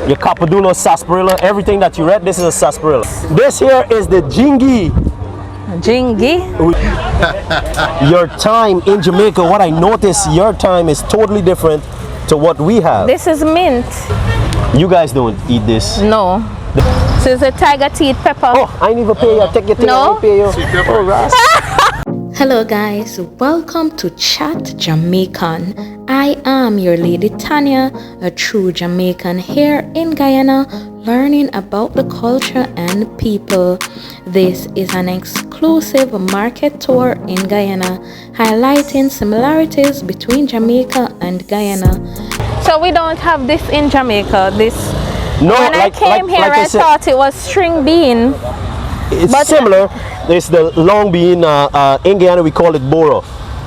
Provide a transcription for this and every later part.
your capadullo, sarsaparilla, everything that you read, this is a sarsaparilla. This here is the jingi. Jingy? Your thyme in Jamaica, what I noticed, your thyme is totally different to what we have. This is mint. You guys don't eat this. No. So it's a tiger teeth pepper. Oh, I ain't even pay you. Take your thing, No. I ain't pay you. Oh, Ras. Hello guys, welcome to Chat Jamaican. I am your lady Tania, a true Jamaican here in Guyana, learning about the culture and people. This is an exclusive market tour in Guyana, highlighting similarities between Jamaica and Guyana. So we don't have this in Jamaica. This. No, when I came here, I thought it was string bean. It's similar. There's the long bean. In Guyana, we call it boro,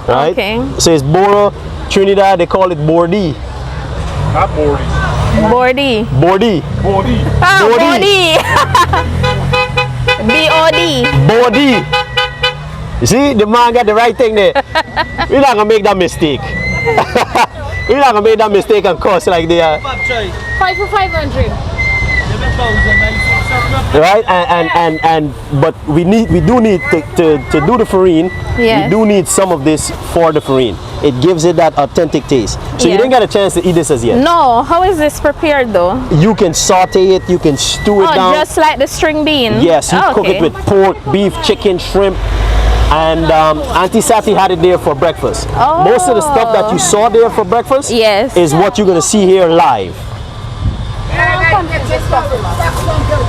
right? Okay. So it's boro. Trinidad, they call it bordi. Not Bordy. Bordy. Bordi. Bordy. Ah, Bordy. B-O-D. Bordi. You see, the man got the right thing there. We're not gonna make that mistake. We're not gonna make that mistake and cost like they are. 5 for 500. Right, and but we do need to do the farine. Yes. We do need some of this for the farine. It gives it that authentic taste. So you Yeah. didn't get a chance to eat this as yet. No, how is this prepared though? You can saute it, you can stew it down. Just like the string bean? Yes, you cook it with pork, beef, chicken, shrimp, and Auntie Sati had it there for breakfast. Oh. Most of the stuff that you saw there for breakfast Yes. is what you're gonna see here live.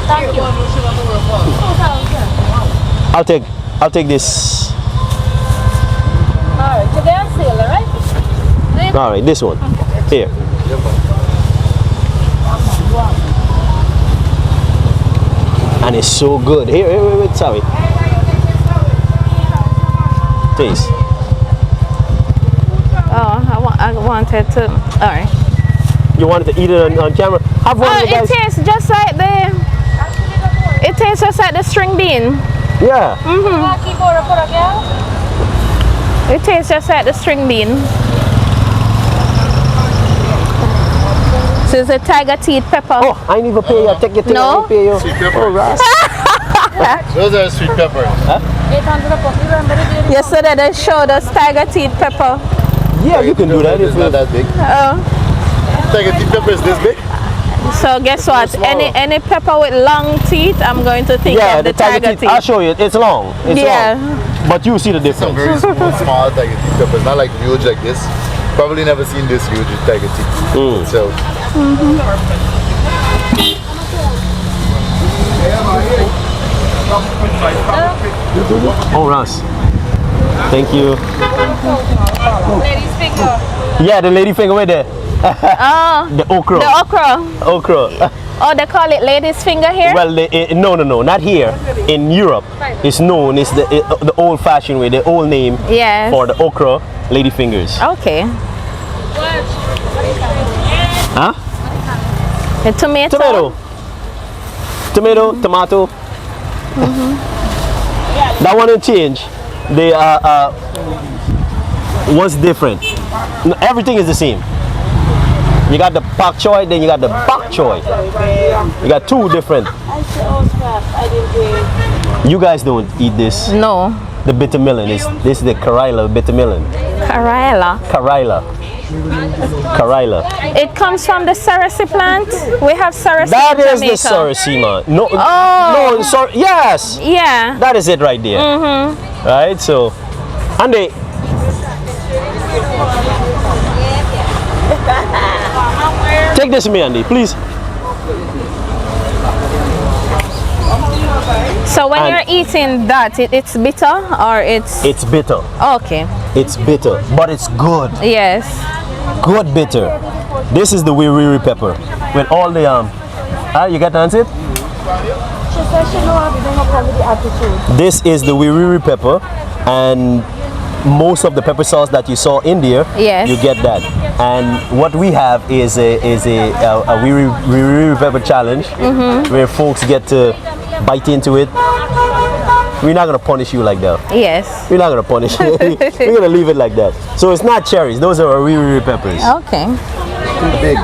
Thank you. I'll take this. Alright, today on sale, right? All right, this one here. And it's so good. Here, wait, sorry. Taste. Oh, I wanted to. Alright. You wanted to eat it on camera? Have one, you It guys. tastes just like the. It tastes just like the string bean. Yeah. It tastes just like the string bean. So it's a tiger teeth pepper. Oh, I ain't even pay you. Take your thing. I No? ain't pay you. Sweet pepper. Oh, Ras. Those are sweet peppers. Yesterday they showed us tiger teeth pepper. Yeah, you can do that. It's not that big. Oh. Tiger teeth pepper is this big? So guess what? Any pepper with long teeth, I'm going to think Yeah, of the the tiger teeth. I'll show you. It's long. It's long. But you see the Some difference. very small tiger teeth peppers, not like huge like this. Probably never seen this huge with tiger teeth itself. Oh, Ras. Thank you. Lady's finger. Yeah, the lady finger right there. Oh, The okra. the okra. Okra. Oh, they call it lady's finger here? Well, no, not here. In Europe, it's known. It's the old-fashioned way, the old name Yes. for the okra, lady fingers. Okay. Huh? The tomato. Tomato. That one will change. They what's different? Everything is the same. You got the pak choy, then you got the bok choy. You got two different. You guys don't eat this. No. The bitter melon is this is the Karila bitter melon. Karela. Karila. It comes from the cerasee plant. We have cerasee That in is Jamaica. the cerasee, man. No, Oh. no, sorry. Yes, Yeah. that is it right there. Right, so, and they. Take this to me, Andy, please. So when And- you're eating that, it's bitter or it's It's bitter. okay. It's bitter, but it's good. Yes. Good bitter. This is the wiri pepper with all the you got to answer it? She said she know I don't come with the attitude. This is the wiri pepper, and most of the pepper sauce that you saw in there, Yes. you get that. And what we have is a wiri pepper challenge, where folks get to bite into it. We're not gonna punish you like that. Yes. We're not gonna punish you. We're gonna leave it like that. So it's not cherries; those are wiri peppers. Okay. Big.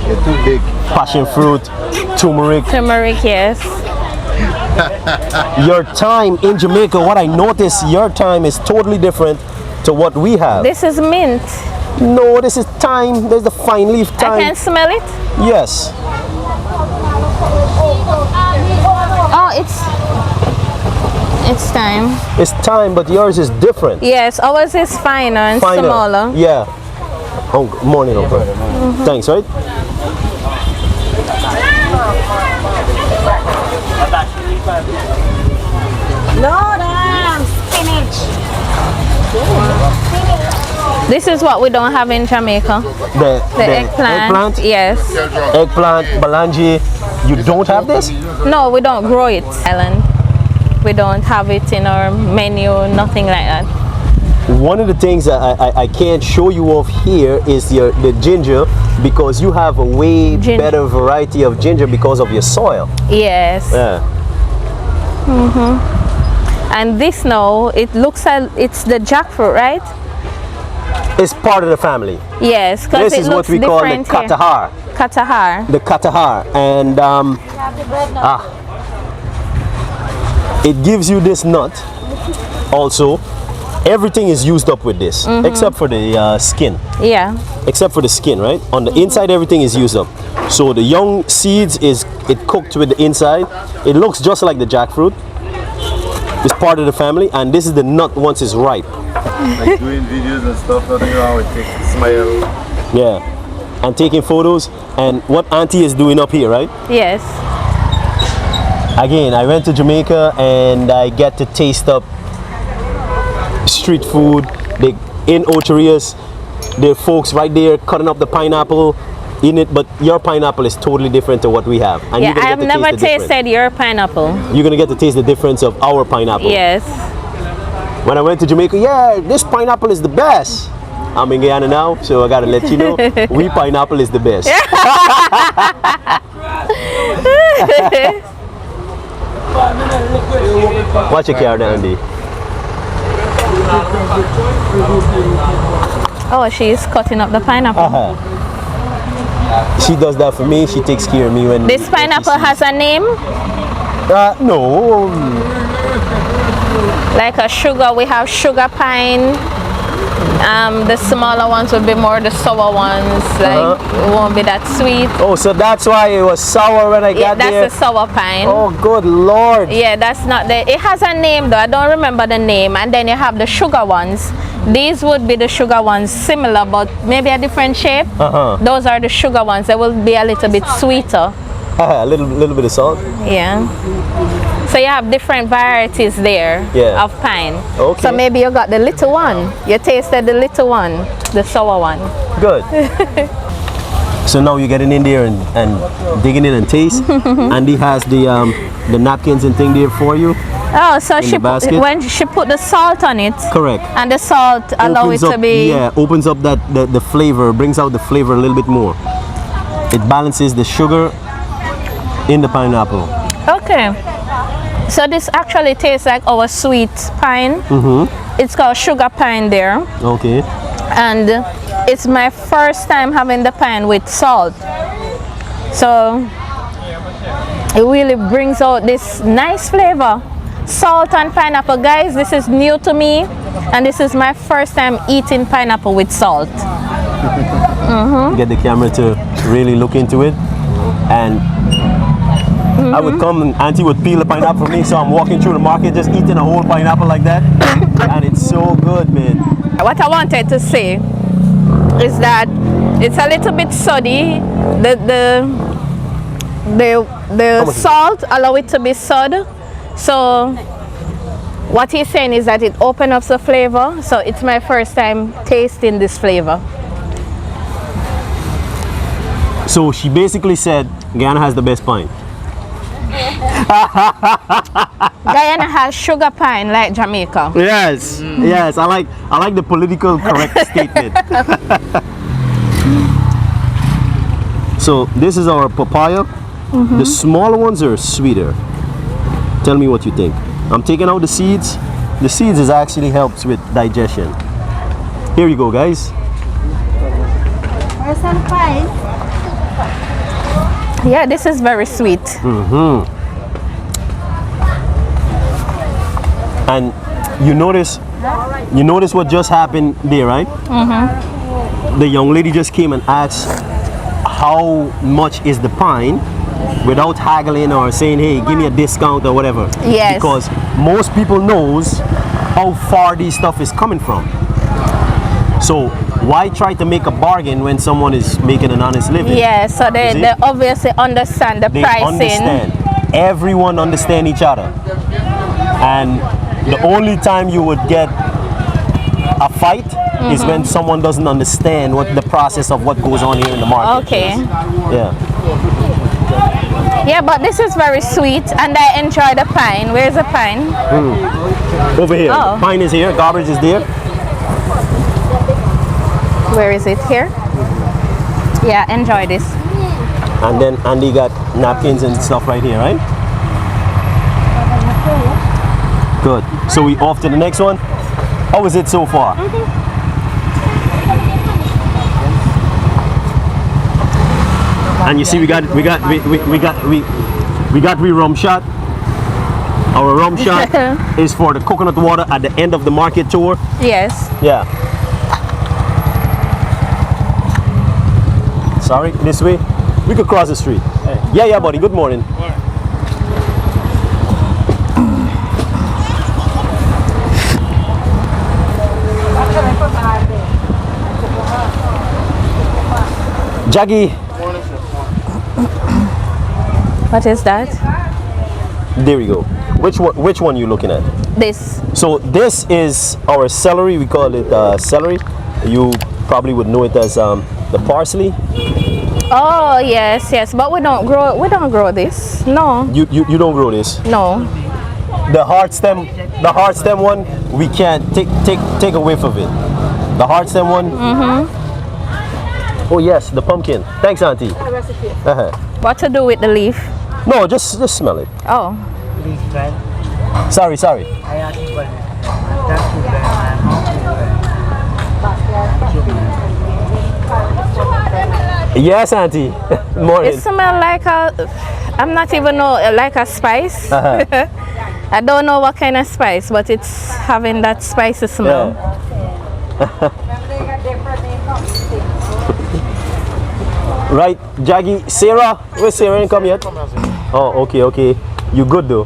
You're too big. passion fruit, turmeric. Turmeric, yes. Your thyme in Jamaica, what I notice, your thyme is totally different to what we have. This is mint. No, this is thyme. There's the fine leaf I thyme. can smell it. Yes. Oh, it's time. It's thyme, but yours is different. Yes, ours is finer and Finer. smaller. Yeah. Oh, morning, Uncle. Thanks, right? This is what we don't have in Jamaica. The Eggplant. Yes. Eggplant, balanji. You don't have this? No, we don't grow it. Island. We don't have it in our menu, nothing like that. One of the things that I can't show you off here is the ginger, because you have a way better variety of ginger because of your soil. Yes. Yeah. And this now, it looks like it's the jackfruit, right? It's part of the family. Yes, because This it is what looks we call the different here. katahar. Katahar. The katahar. And it gives you this nut also. Everything is used up with this, except for the skin. Yeah. Except for the skin, right? On the inside, everything is used up. So the young seeds it cooked with the inside. It looks just like the jackfruit. It's part of the family, and this is the nut once it's ripe. Like doing videos and stuff, nothing wrong with taking smile. Yeah, and taking photos. And what Auntie is doing up here, right? Yes. Again, I went to Jamaica and I get to taste up street food. In Ocherias, there are folks right there cutting up the pineapple in it, but your pineapple is totally different to what we have. And Yeah, you're gonna I have get to never taste the difference. tasted your pineapple. You're gonna get to taste the difference of our pineapple. Yes. When I went to Jamaica, yeah, this pineapple is the best. I'm in Guyana now, so I gotta let you know, we pineapple is the best. Watch your car, Andy. Oh, she's cutting up the pineapple. She does that for me. She takes care of me when. This pineapple has a name? No. Like a sugar, we have sugar pine. The smaller ones would be more the sour ones. Like it won't be that sweet. Oh, so that's why it was sour when I got there. That's the sour pine. Oh, good Lord. Yeah, that's not the. It has a name though. I don't remember the name. And then you have the sugar ones. These would be the sugar ones, similar but maybe a different shape. Those are the sugar ones. They will be a little bit sweeter. A little bit of salt. Yeah. So you have different varieties there of pine. Okay. So maybe you got the little one. You tasted the little one, the sour one. Good. So now you're getting in there and digging in and taste. Andy has the napkins and thing there for you. Oh, so when she put the salt on it. Correct. And the salt allow it to be. Yeah, opens up the flavor, brings out the flavor a little bit more. It balances the sugar in the pineapple. Okay. So this actually tastes like our sweet pine. It's called sugar pine there. Okay. And it's my first time having the pine with salt. So it really brings out this nice flavor. Salt and pineapple, guys, this is new to me. And this is my first time eating pineapple with salt. Get the camera to really look into it. And I would come and Auntie would peel a pineapple for me, so I'm walking through the market just eating a whole pineapple like that. And it's so good, man. What I wanted to say is that it's a little bit soddy. The salt allow it to be sod. So what he's saying is that it opens up the flavor. So it's my first time tasting this flavor. So she basically said Guyana has the best pine. Guyana has sugar pine like Jamaica. Yes, yes. I like the political correct statement. So this is our papaya. The smaller ones are sweeter. Tell me what you think. I'm taking out the seeds. The seeds is actually helps with digestion. Here you go, guys. Where's some pine? Yeah, this is very sweet. And you notice what just happened there, right? The young lady just came and asked how much is the pine without haggling or saying, hey, give me a discount or whatever. Yes. Because most people knows how far this stuff is coming from. So why try to make a bargain when someone is making an honest living? Yeah, so they obviously understand the They pricing. understand. Everyone understand each other. And the only time you would get a fight is when someone doesn't understand what the process of what goes on here in the market. Okay. Yeah. Yeah, but this is very sweet and I enjoy the pine. Where's the pine? Over here. Oh. Pine is here. Garbage is there. Where is it? Here? Yeah, enjoy this. And then Andy got napkins and stuff right here, right? Good. So we off to the next one. How is it so far? And you see, we got rum shot. Our rum shot is for the coconut water at the end of the market tour. Yes. Yeah. Sorry, this way. We could cross the street. Hey. Yeah, buddy. Good morning. Jaggy. What is that? There we go. Which one you looking at? This. So this is our celery. We call it celery. You probably would know it as the parsley. Oh yes, yes. But we don't grow this. No. You don't grow this. No. The hard stem one, we can't take a whiff of it. The hard stem one. Oh yes, the pumpkin. Thanks, Auntie. What to do with the leaf? No, just smell it. Oh. Sorry. Yes, Auntie. Morning. It smells like I'm not even know, like a spice. I don't know what kind of spice, but it's having that spicy smell. Right, Jaggy, Sarah, where's Sarah? Ain't come yet? Oh, okay. You good though?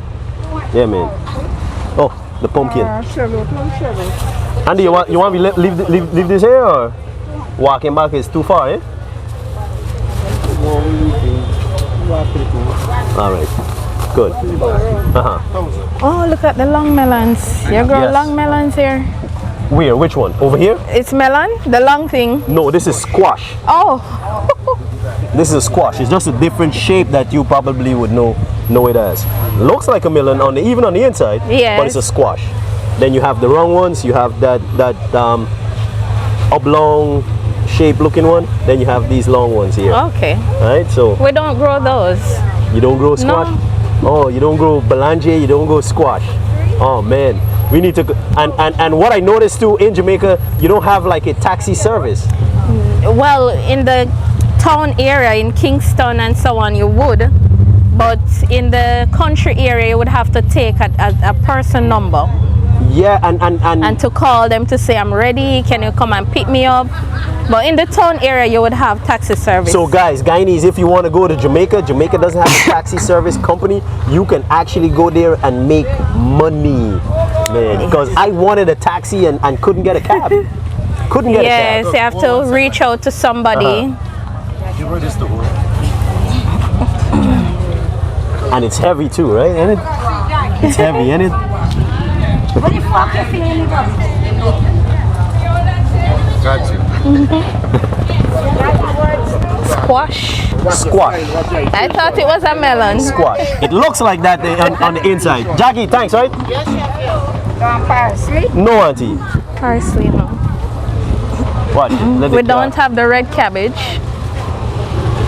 Yeah, man. Oh, the pumpkin. Andy, you want me leave this here or walking back is too far, eh? All right, good. Oh, look at the long melons. You grow Yes. long melons here. Where? Which one? Over here? It's melon, the long thing. No, this is squash. Oh. This is a squash. It's just a different shape that you probably would know it as. Looks like a melon even on the inside. Yes. But it's a squash. Then you have the round ones. You have that oblong shape looking one. Then you have these long ones here. Okay. Right. So We don't grow those. you don't grow squash. No. Oh, you don't grow belange. You don't grow squash. Oh man. We need to. And what I noticed too in Jamaica, you don't have like a taxi service. Well, in the town area, in Kingston and so on, you would. But in the country area, you would have to take a person number. Yeah, And to call them to say, I'm ready, can you come and pick me up? But in the town area, you would have taxi service. So guys, Guyanese, if you want to go to Jamaica doesn't have a taxi service company. You can actually go there and make money, man. Because I wanted a taxi and couldn't get a cab. Couldn't get a cab. Yes, you have to reach out to somebody. And it's heavy too, right? Ain't it? It's heavy, ain't it? Got you. Squash. Squash. I thought it was a melon. Squash. It looks like that on the inside. Jackie, thanks, right? Parsley. No, Auntie. Parsley, no. What? Let We it don't go. have the red cabbage.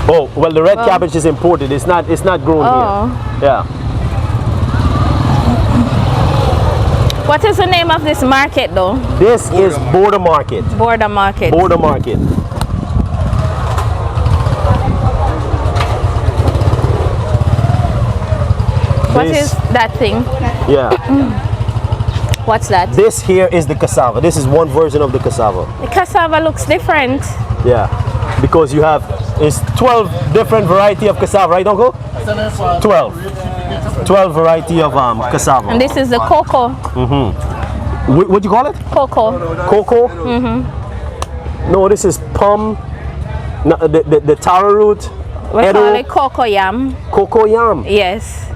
Oh, well, the red cabbage is imported. It's not grown here. Yeah. What is the name of this market though? This is Border Market. Border Market. Border Market. What is that thing? Yeah. What's that? This here is the cassava. This is one version of the cassava. The cassava looks different. Yeah. Because you have, it's 12 different variety of cassava, right, Uncle? 12. 12 variety of cassava. And this is the cocoa. What do you call it? Cocoa. Cocoa? No, this is palm. No, the taro root. We Edo. call it cocoa yam. Cocoa yam. Yes.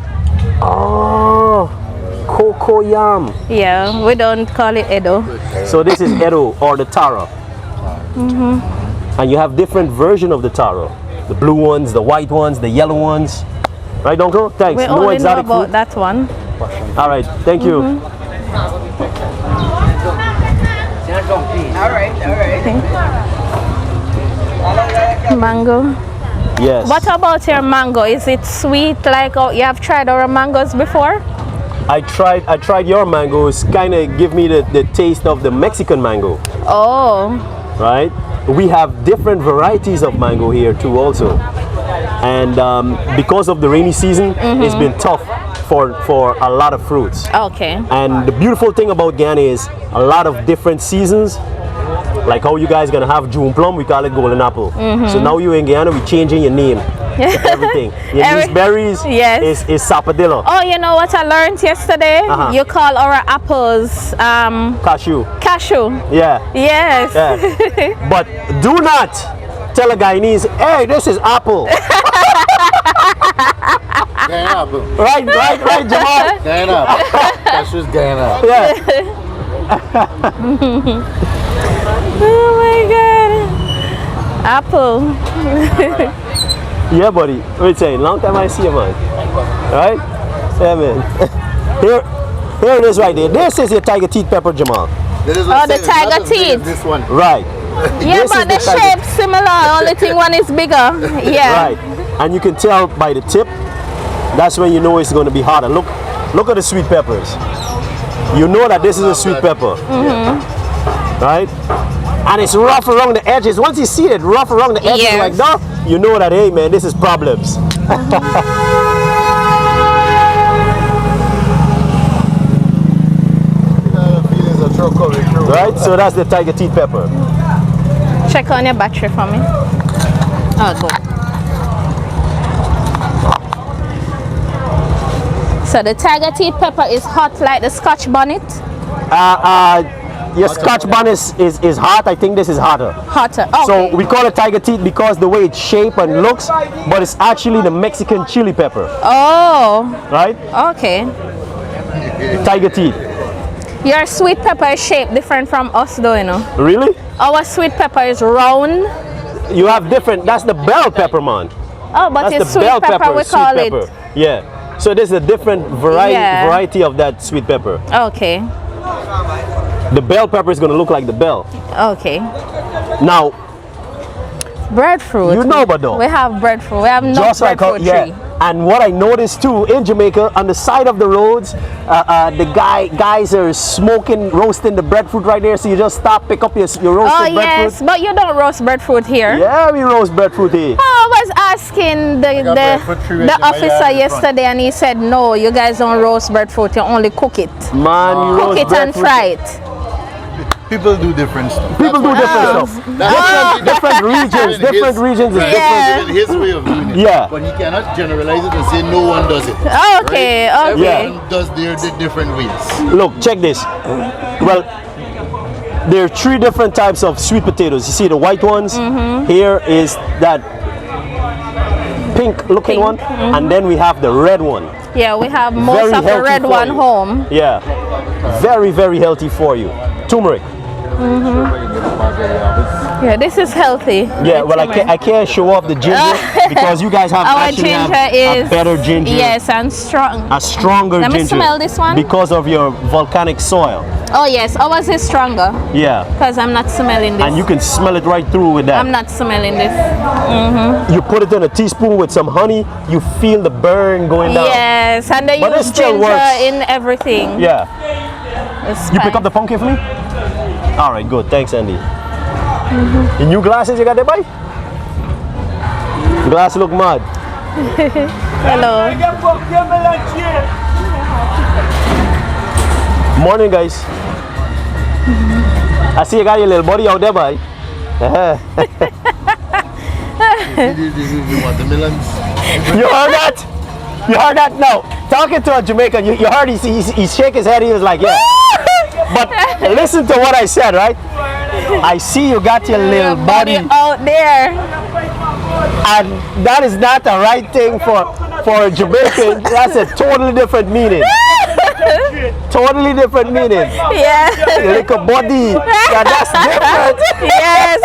Oh, cocoa yam. Yeah, we don't call it Edo. So this is Edo or the taro. And you have different version of the taro. The blue ones, the white ones, the yellow ones. Right, Uncle? Thanks. We No only know exotic about food. that one. All right, thank you. Mango. Yes. What about your mango? Is it sweet like you have tried our mangoes before? I tried your mangoes. Kind of give me the taste of the Mexican mango. Oh. Right? We have different varieties of mango here too also. And because of the rainy season, it's been tough for a lot of fruits. Okay. And the beautiful thing about Guyana is a lot of different seasons. Like how you guys gonna have June plum, we call it golden apple. So now you in Guyana, we changing your name. Everything. Your niece berries Yes. is sapadillo. Oh, you know what I learned yesterday? You call our apples Cashew. cashew. Yeah. Yes. Yeah. But do not tell a Guyanese, hey, this is apple. Guyana apple. Right, Jamal? Guyana apple. That's just Guyana. Yeah. Oh my God. Apple. Yeah, buddy. Wait, saying, long time I see you, man. Right? Yeah, man. Here it is right there. This is your tiger teeth pepper, Jamal. This is Oh, what the I'm saying, tiger not as big as teeth. This one. Right. Yeah, This but is the tiger- shape's similar. Only thing one is bigger. Yeah. Right. And you can tell by the tip, that's when you know it's going to be hotter. Look at the sweet peppers. You know that this is a sweet pepper. Right? And it's rough around the edges. Once you see it rough around the edges Yes. like that, you know that, hey man, this is problems. Feelings of truck coming through. Right? So that's the tiger teeth pepper. Check on your battery for me. Oh, good. So the tiger teeth pepper is hot like the Scotch bonnet. Your Scotch bonnet is hot. I think this is hotter. Hotter. Okay. So we call it tiger teeth because the way it's shaped and looks, but it's actually the Mexican chili pepper. Oh, Right? okay. Tiger teeth. Your sweet pepper is shaped different from us though, you know. Really? Our sweet pepper is round. You have different, that's the bell pepper, man. Oh, but That's it's the sweet bell pepper, we sweet call pepper. it. Yeah. So there's a different Yeah. variety of that sweet pepper. Okay. The bell pepper is going to look like the bell. Okay. Now, Breadfruit. you know about though. We have breadfruit. We have no Just like how, breadfruit tree. And what I noticed too in Jamaica, on the side of the roads, the guys are smoking, roasting the breadfruit right there. So you just stop, pick up your roasted Oh breadfruit. yes, but you don't roast breadfruit here. Yeah, we roast breadfruit here. I was asking got breadfruit tree right the in my officer yard in front. yesterday and he said no, you guys don't roast breadfruit, you only cook it. Man, you Cook roast it and breadfruit. fry it. People do different stuff. People do different stuff. Different regions. Different regions is Yeah. different. His way of doing it. Yeah. But you cannot generalize it and say no one does it. Okay, Right? okay. Everyone does their different ways. Look, check this. Well, there are 3 different types of sweet potatoes. You see the white ones. Here is that pink looking one, and then we have the red one. Yeah, we have most Very of the healthy red for one you. home. Yeah, very, very healthy for you. Turmeric. Yeah, this is healthy. Yeah, well, I can't show off the ginger because you guys have Our actually ginger have is a better ginger. Yes, and strong. A stronger Let me ginger. smell this one. Because of your volcanic soil. Oh yes, ours is stronger Yeah. because I'm not smelling this. And you can smell it right through with that. I'm not smelling this. You put it in a teaspoon with some honey, you feel the burn going down. Yes, and they But it use still ginger works. in everything. Yeah. It's You pick fine. up the pumpkin for me? All right, good. Thanks, Andy. The new glasses you got there, boy? Glass look mad. Hello. Morning, guys. I see you got your little buddy out there, boy. You want the melons? You heard that? You heard that? No. Talking to a Jamaican, you heard he shake his head, he was like, yeah. But listen to what I said, right? I see you got your little buddy out there. and that is not the right thing for a Jamaican. That's a totally different meaning. Totally different meaning. Yeah. Like a body. Yeah, that's different. Yes.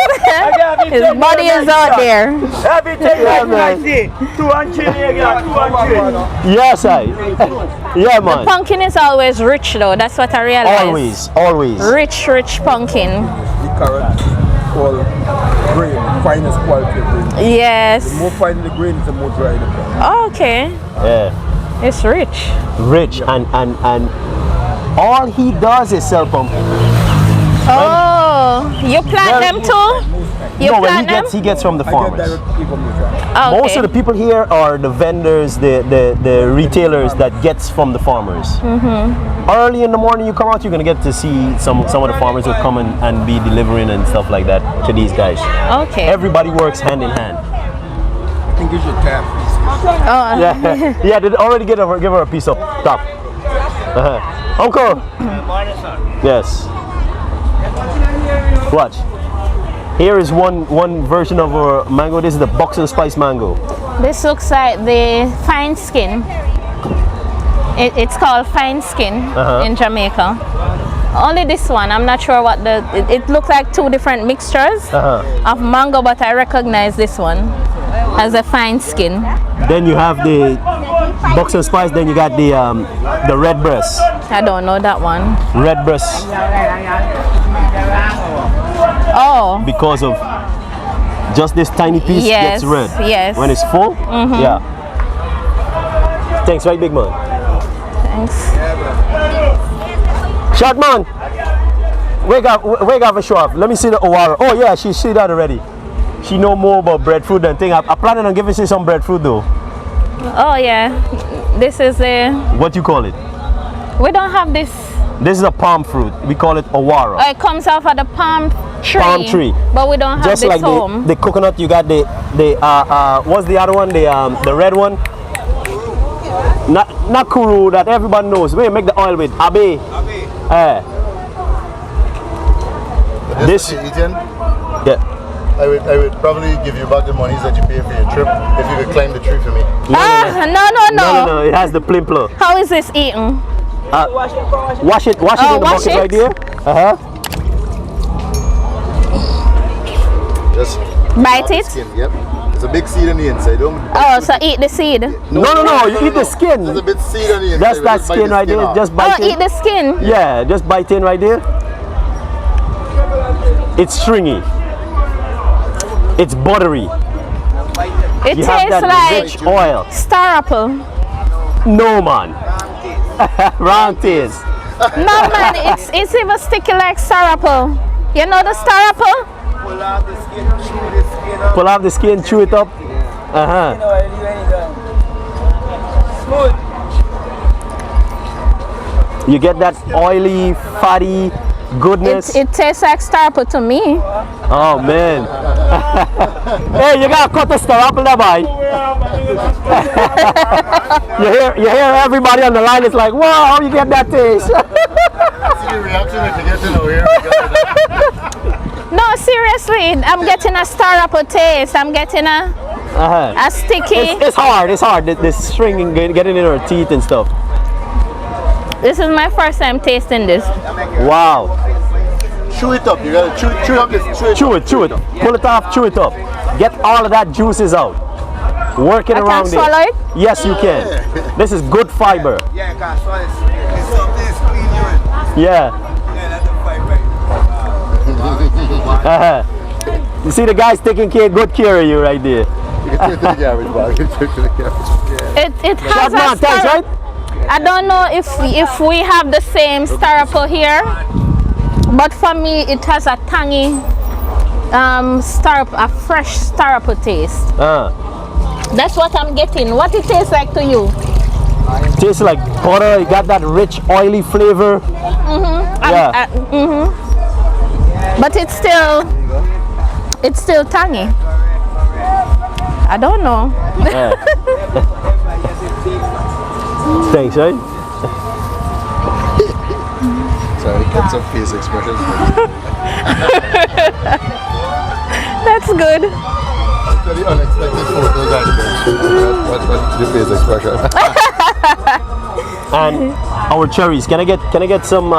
His body is out there. Yeah, man. Yes, I. Yeah, man. Pumpkin is always rich though. That's what I realize. Always. Rich pumpkin. The carrot called grain, finest quality of grain. Yes. The more fine the grain, the more dry the plant. Okay. Yeah. It's rich. Rich and all he does is sell pumpkin. Oh, you plant them too? You No, when plant them? he gets from the I get farmers. directly from the farm. Okay. Most of the people here are the vendors, the retailers that gets from the farmers. Early in the morning you come out, you're gonna get to see some of the farmers who come and be delivering and stuff like that to these guys. Okay. Everybody works hand in hand. I think you should tap. Oh, Yeah, yeah. They already give her a piece of top. Uncle. Yes. Watch. Here is one version of our mango. This is the box and spice mango. this looks like the fine skin. It's called fine skin in Jamaica. Only this one. I'm not sure what it looks like two different mixtures of mango, but I recognize this one as a fine skin. Then you have the box and spice. Then you got the red breast. I don't know that one. Red breast Oh, because of just this tiny piece Yes, gets red. yes. When it's full, yeah. Thanks, right, big man. thanks. Short man, wake up and show up. Let me see the Owara. Oh yeah, she see that already. She know more about breadfruit than thing. I planning on giving you some breadfruit though. Oh yeah, this is a. What you call it? We don't have this. This is a palm fruit. We call it Owara. Oh, it comes off of the palm tree. Palm tree. But we don't have Just this like home. the coconut, you got the what's the other one? The red one. Not kuru that everybody knows. Where you make the oil with abe. This. Etienne, Yeah. I would probably give you back the monies that you pay for your trip if you could climb the tree for me. No. It has the plimple. How is this eaten? Wash it in the wash bucket it? right there. Just Bite off the it? skin, yep. There's a big seed on the inside. Don't Oh, so eat the seed. No, you eat the skin. There's a bit seed on the inside. That's but that just bite skin the right there. off. Just bite Oh, eat it. the skin. Yeah, just bite in right there. It's stringy. It's buttery. It You have tastes that like rich oil. star apple. No man. Round taste. No man, it's even sticky like star apple. You know the star apple? Pull off the skin, chew the skin up. Pull off the skin, chew it up. Smooth. You get that oily, fatty goodness. It tastes like star apple to me. Oh man. Hey, you gotta cut the star apple there, boy. you hear everybody on the line. It's like, wow, how you get that taste? See the reaction if you get to know here. No, seriously, I'm getting a star apple taste. I'm getting a sticky. It's hard. It's hard. The string and getting in our teeth and stuff. This is my first time tasting this. Wow. Chew it up. You gotta chew up this. Chew it. Pull it off. Chew it up. Get all of that juices out. Work it I around can swallow it? Yes, you can. This is good fiber. Yeah, I can't swallow this. It's something that's clean you. Yeah. Yeah, that's the fiber. You see the guy's taking good care of you right there. You can take it to the garbage bag. You can take it to the garbage. It has Short a man, thanks, star. right? I don't know if we have the same star apple here, but for me it has a tangy a fresh star apple taste. That's what I'm getting. What it tastes like to you? Tastes like butter. It got that rich, oily flavor. Yeah. But it's still tangy. I don't know. Yeah. Thanks, right? Sorry, get some face expressions. That's good. Very unexpected photos and what's the face expression? And our cherries. Can I get some?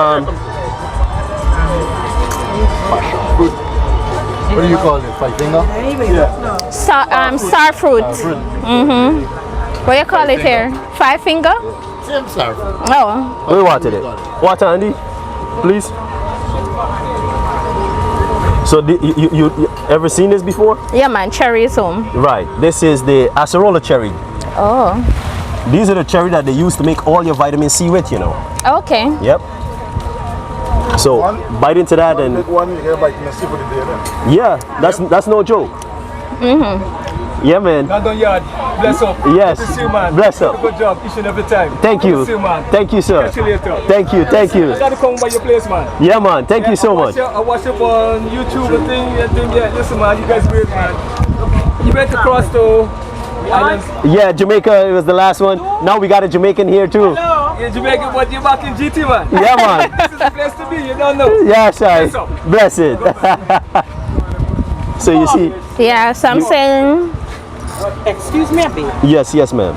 What do you call it? 5 finger? Star fruit. What you call it here? 5 finger? Same star. Oh. We wanted it. Water, Andy, please. So you ever seen this before? Yeah, man. Cherry is home. Right. This is the acerola cherry. Oh. These are the cherry that they use to make all your vitamin C with, you know. Okay. Yep. So bite into that and One you get bite in the sea for the day then. yeah, that's no joke. Yeah, man. London Yard, bless up. Yes. Good to see you, man. Bless up. Good job each and every time. Thank Good you. to see you, man. Thank you, sir. Catch you later. Thank you. I gotta come by your place, man. Yeah, man. Thank you so much. I watch up on YouTube and thing. Yeah, listen, man. You guys great, man. You went across to islands. Yeah, Jamaica. It was the last one. Now we got a Jamaican here too. Yeah, Jamaica, but you're back in GT, man. Yeah, man. This is the place to be. You don't know. Yeah, shy. Bless up. Bless it. So you see. Yeah, so I'm saying. Excuse me a bit. Yes, ma'am.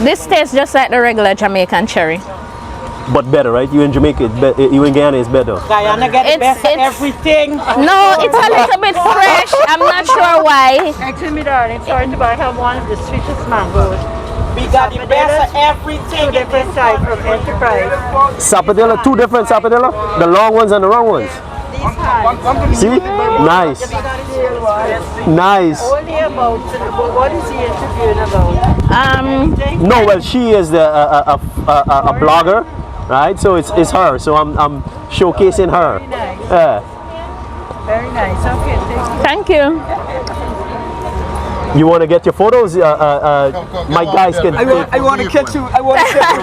This tastes just like the regular Jamaican cherry. But better, right? You in Jamaica, you in Guyana is better. Guyana get the best of It's- everything. No, it's a little bit fresh. I'm not sure why. Excuse me, darling. Sorry to buy. I have one of the sweetest mangoes. We got the best of everything. 2 different types from Enterprise. Sapodilla, 2 different sapodilla. The long ones and the round ones. These times. See? Nice. Nice. Only about, what is he interviewing about? No, well, she is a blogger, right? So it's her. So I'm showcasing her. Very nice. Yeah. Very nice. Okay, thank you. Thank you. You want to get your photos? My guys can. I want to catch you. I want to catch you.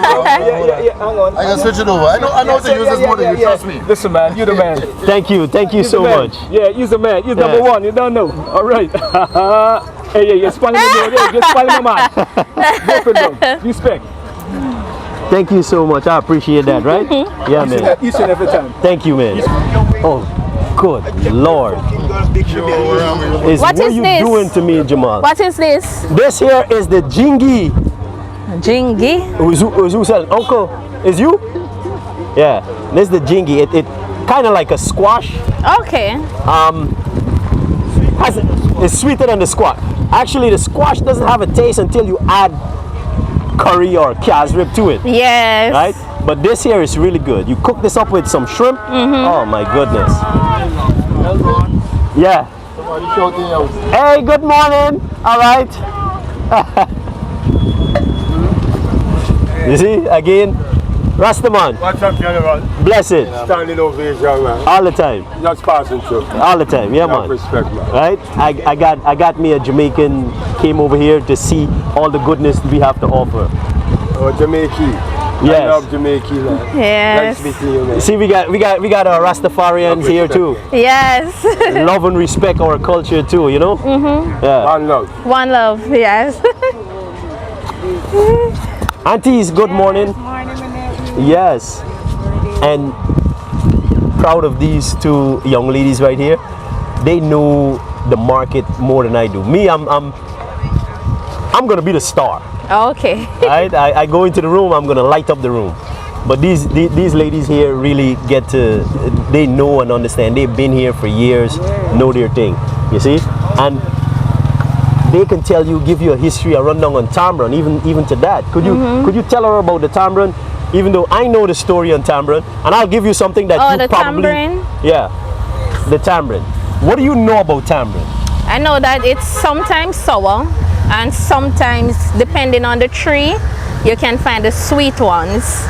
Yeah. Hang on. I can switch it over. I know to use this more than you, trust me. Listen, man. You're the man. Thank you so much. Yeah, you're the man. You're Yeah. number one. You don't know. All right. Hey, you're spoiling my man. You're spoiling my man. Both of them. Respect. Thank you so much. I appreciate that, right? Yeah, man. Each and every time. Thank you, man. Oh, good Lord. What What is you this? doing to me, Jamal? What is this? This here is the jingy. Jingy? Who said, Uncle, is you? Yeah, this is the jingy. It kind of like a squash. Okay. It's sweeter than the squash. Actually, the squash doesn't have a taste until you add curry or calf's rib to it, Yes. right? But this here is really good. You cook this up with some shrimp. Oh my goodness. Yeah. Somebody shouting out. Hey, good morning. All right. You see, again, Rastaman, What's up, General? bless it. Standing ovation, man. All the time. Just passing through. All the time. Yeah, man. Respect, man. Right? I got me a Jamaican, came over here to see all the goodness we have to offer. Oh, Jamaica. Yes. I love Jamaica, man. Yes. Nice meeting you, man. See, we got our Rastafarians here too. Yes. Love and respect our culture too, you know? Yeah. One love. One love. Yes. Aunties, good morning. Yes. And proud of these 2 young ladies right here. They know the market more than I do. Me, I'm gonna be the star. Okay. Right? I go into the room, I'm gonna light up the room. But these ladies here really get to, they know and understand. They've been here for years, know their thing. You see? And they can tell you, give you a history, a rundown on Tamron, even to that. Could you tell her about the Tamron? Even though I know the story on Tamron, and I'll give you something that you the probably tamarind? Yeah, the Tamron. What do you know about Tamron? I know that it's sometimes sour and sometimes, depending on the tree, you can find the sweet ones.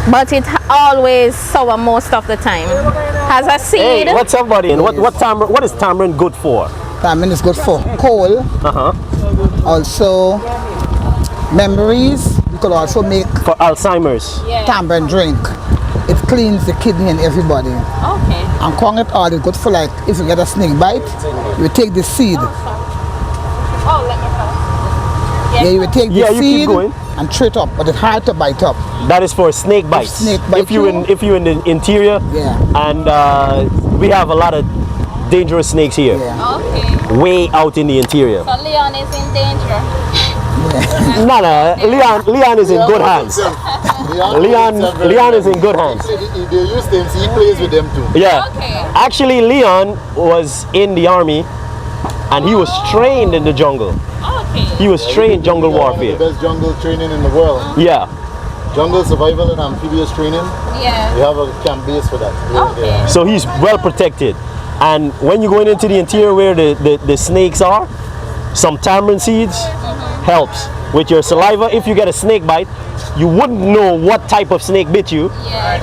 But it's always sour most of the time. has a seed. Hey, what's up, buddy? And what is tamarind good for? Tamarind is good for cold. Also, memories. You could also make For Alzheimer's. tamarind drink. It cleans the kidney and everybody. Okay. And Kong it all is good for, like, if you get a snake bite, you take the seed. Oh, let me try. Yeah, you will take the Yeah, you keep seed going. and throw it up, but it's hard to bite up. That is for snake bites. snake bite if you in the interior, Yeah. and we have a lot of dangerous snakes here, Yeah. Okay. way out in the interior. So Leon is in danger. No, Leon is in good hands. Leon is in good hands. They use them, so he plays with them too. Yeah. Okay. Actually, Leon was in the army, and he was trained in the jungle. Okay. He was trained jungle One of warfare. the best jungle training in the world. Yeah. Jungle survival and amphibious training. Yeah. We have a camp base for that. Okay. So he's well protected. And when you're going into the interior where the snakes are, some tamarind seeds helps. With your saliva, if you get a snake bite, you wouldn't know what type of snake bit you,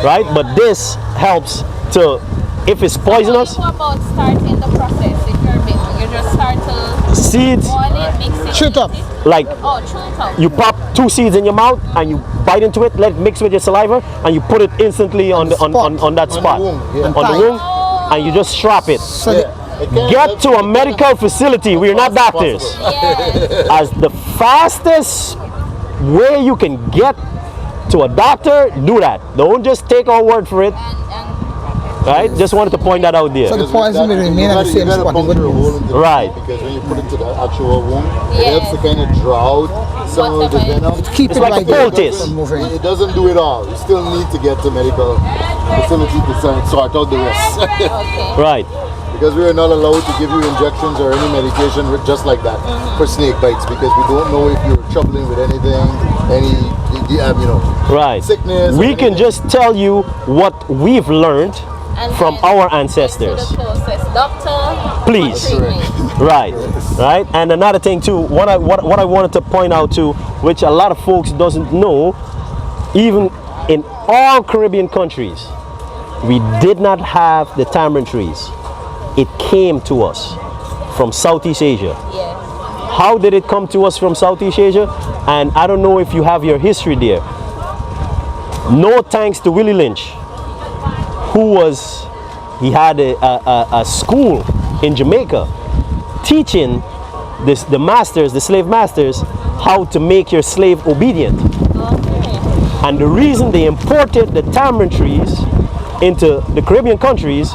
right? But this helps to, if it's poisonous, How about starting the process if you're bitten? You just start to seeds, boil it, mix it. Shoot up. like Oh, chew it up. you pop 2 seeds in your mouth and you bite into it, let it mix with your saliva, and you put it instantly on that spot, wound, yeah. on the wound, and you just strap it. So Get to a medical facility. We're not doctors. Yes. As the fastest way you can get to a doctor, do that. Don't just take our word for it. Right? Just wanted to point that out there. So the poison will remain at the same spot. It wouldn't move. Right. Because when you put it to the actual wound, it Yes. helps to kind of draw out some of the venom. Keep It's it like a right there poultice. from moving. It doesn't do it all. You still need to get to medical facility to sort out the rest. Right. Because we are not allowed to give you injections or any medication just like that for snake bites, because we don't know if you're troubling with anything, Right. sickness. We can just tell you what we've learned And from then our to ancestors. the process. Doctor, Please. treatment. Right. Right. And another thing too, what I wanted to point out too, which a lot of folks doesn't know, even in all Caribbean countries, we did not have the tamarind trees. It came to us from Southeast Asia. Yes. How did it come to us from Southeast Asia? And I don't know if you have your history there. No thanks to Willie Lynch, he had a school in Jamaica teaching the slave masters, how to make your slave obedient. And the reason they imported the tamarind trees into the Caribbean countries,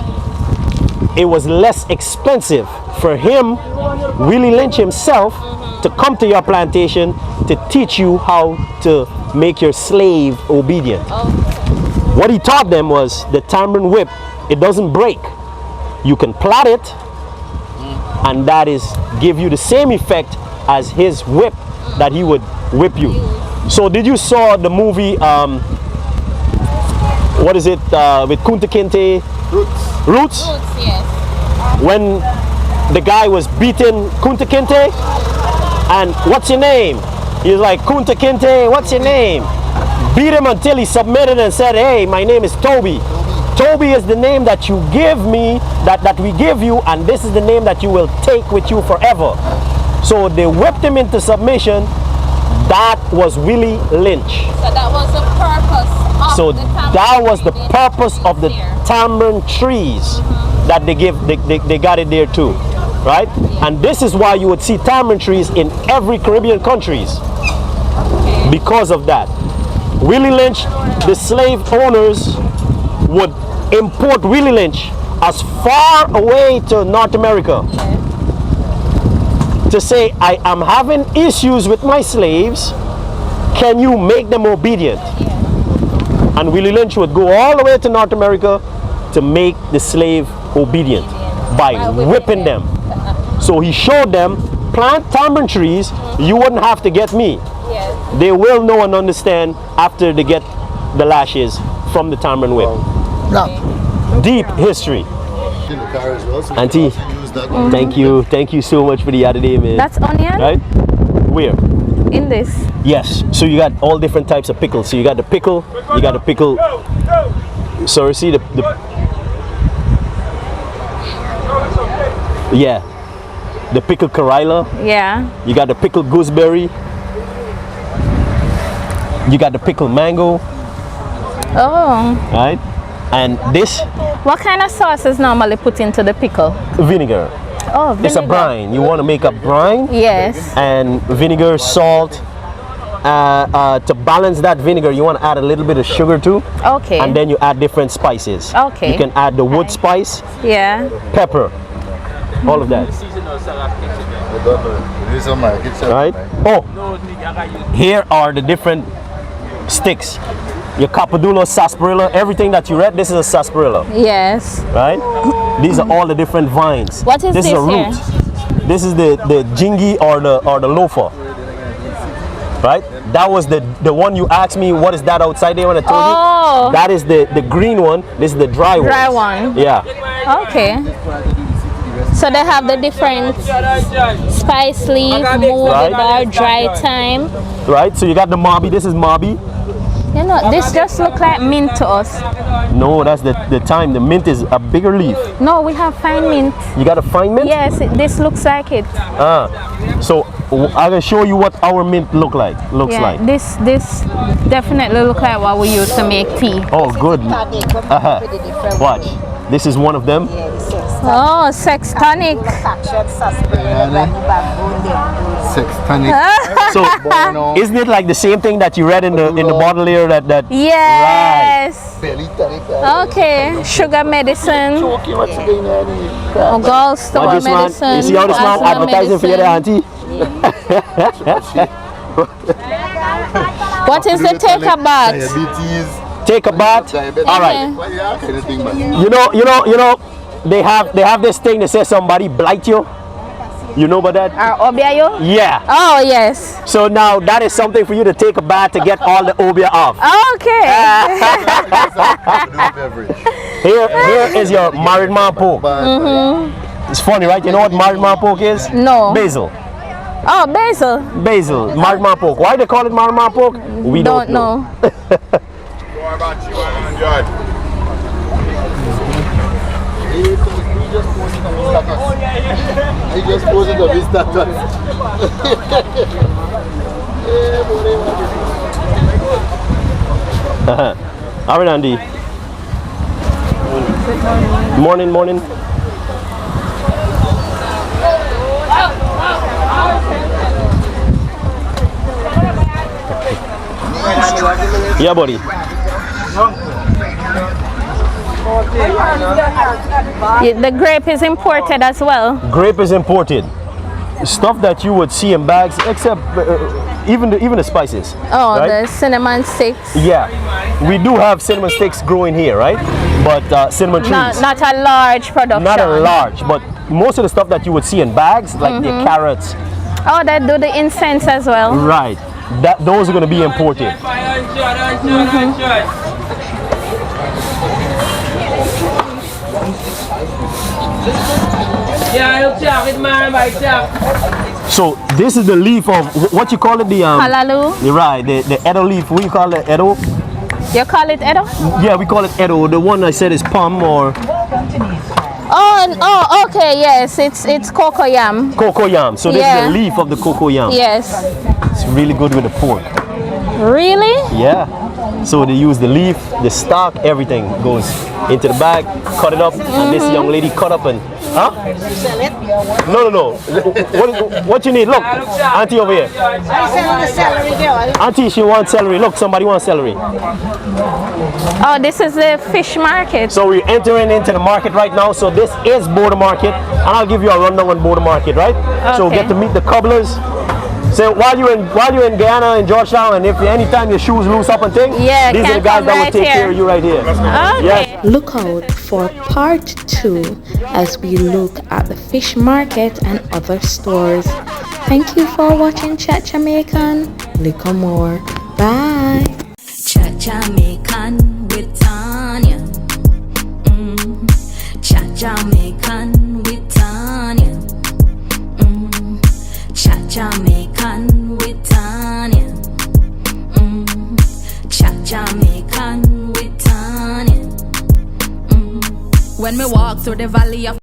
it was less expensive for him, Willie Lynch himself, to come to your plantation to teach you how to make your slave obedient. What he taught them was the tamarind whip. It doesn't break. You can plait it, and that is give you the same effect as his whip that he would whip you. So did you saw the movie, what is it, with Kunta Kinte? Roots? Roots, yes. When the guy was beating Kunta Kinte, and what's your name? He was like, Kunta Kinte, what's your name? Beat him until he submitted and said, hey, my name is Toby. Toby is the name that you give me, that we give you, and this is the name that you will take with you forever. So they whipped him into submission. That was Willie Lynch. So that was the purpose of So the tamarind that was the tree. purpose of the There. tamarind trees that they got it there too, right? And this is why you would see tamarind trees in every Caribbean countries because of that. Willie Lynch, the slave owners would import Willie Lynch as far away to North America to say, I am having issues with my slaves, can you make them obedient? And Willie Lynch would go all the way to North America to make the slave obedient by whipping them. So he showed them, plant tamarind trees, you wouldn't have to get me. Yes. They will know and understand after they get the lashes from the tamarind whip. No. Deep history. In the car as well, so we Auntie, can also use that. thank you so much for the other day, man. That's onion right? Where? in this. Yes. So you got all different types of pickles. So you got the pickle, you got the pickle. So you see the Yeah. The pickled Karila. Yeah. You got the pickled gooseberry. You got the pickled mango. Oh. Right? And this What kind of sauce is normally put into the pickle? vinegar. Oh, vinegar. It's a brine. You want to make a brine? Yes. And vinegar, salt. To balance that vinegar, you want to add a little bit of sugar too. Okay. And then you add different spices. Okay. You can add the wood spice, Yeah. pepper, all of that. Right? Oh, here are the different sticks. Your capadullo, sarsaparilla, everything that you read, this is a sarsaparilla. Yes. Right? These are all the different vines. What is this? Is a this root. This is the jingy or the loafer. Right? That was the one you asked me, what is that outside there when I told you? That is the green one. This is the dry one. Dry one. Yeah. Okay. So they have the different spice leaf, movie bar, dry thyme. Right? So you got the mobby. This is mobby. You know, this just looks like mint to us. No, that's the thyme. The mint is a bigger leaf. No, we have fine mint. You got a fine mint? Yes, this looks like it. So I can show you what our mint looks like. This definitely look like what we use to make tea. Oh, good. Watch. This is one of them. Oh, sex tonic. Sex tonic. So isn't it like the same thing that you read in the bottle here that Yes. Belly tonic. Okay. Sugar medicine. Oh, gallstone What this man? medicine. You see how this man asthma advertising for your medicine. auntie? What is the take a bath? Diabetes. Take a bath. All right. Anything but. You know. They have this thing that says somebody blight you. You know about that? Obiayo? Yeah. Oh, yes. So now that is something for you to take a bath to get all the obia off. Okay. Here is your married man pork. It's funny, right? You know what married man pork is? No. Basil. Oh, basil. Basil. Married man pork. Why they call it married man pork? We don't know. He just posted on his status. All right, Andy. Morning. Yeah, buddy. The grape is imported as well. Grape is imported. Stuff that you would see in bags, except even the spices. Oh, right? the cinnamon sticks. Yeah, we do have cinnamon sticks growing here, right? But cinnamon trees. Not a large production. Not a large, but most of the stuff that you would see in bags, like the carrots. Oh, they do the incense as well. Right. Those are going to be imported. So this is the leaf of what you call it, the Halalu. You're right, the Edo leaf. What do you call it, Edo? You call it Edo? Yeah, we call it Edo. The one I said is palm or Oh, okay, yes, it's cocoyam. cocoyam. So this is the leaf of the cocoyam. Yes. It's really good with the pork. Really? Yeah. So they use the leaf, the stalk, everything goes into the bag, cut it up, and this young lady cut up and Sell it? No. What you need? Look, auntie over here. I sell the celery girl. Auntie, she wants celery. Look, somebody wants celery. Oh, this is the fish market. So we're entering into the market right now. So this is Border Market, and I'll give you a rundown on Border Market, right? So Okay. get to meet the cobblers. So while you're in Guyana and Georgetown, and if anytime your shoes loose up and things, Yeah, these are the can guys come that will right take here. care of you right here. Okay. Yes. Look out for part 2 as we look at the fish market and other stores. Thank you for watching Chat Jamaican. Little more. Bye. Chat Jamaican with Tania. Chat Jamaican with Tania. Chat Jamaican with Tania. Chat Jamaican with Tania. When me walk through the valley of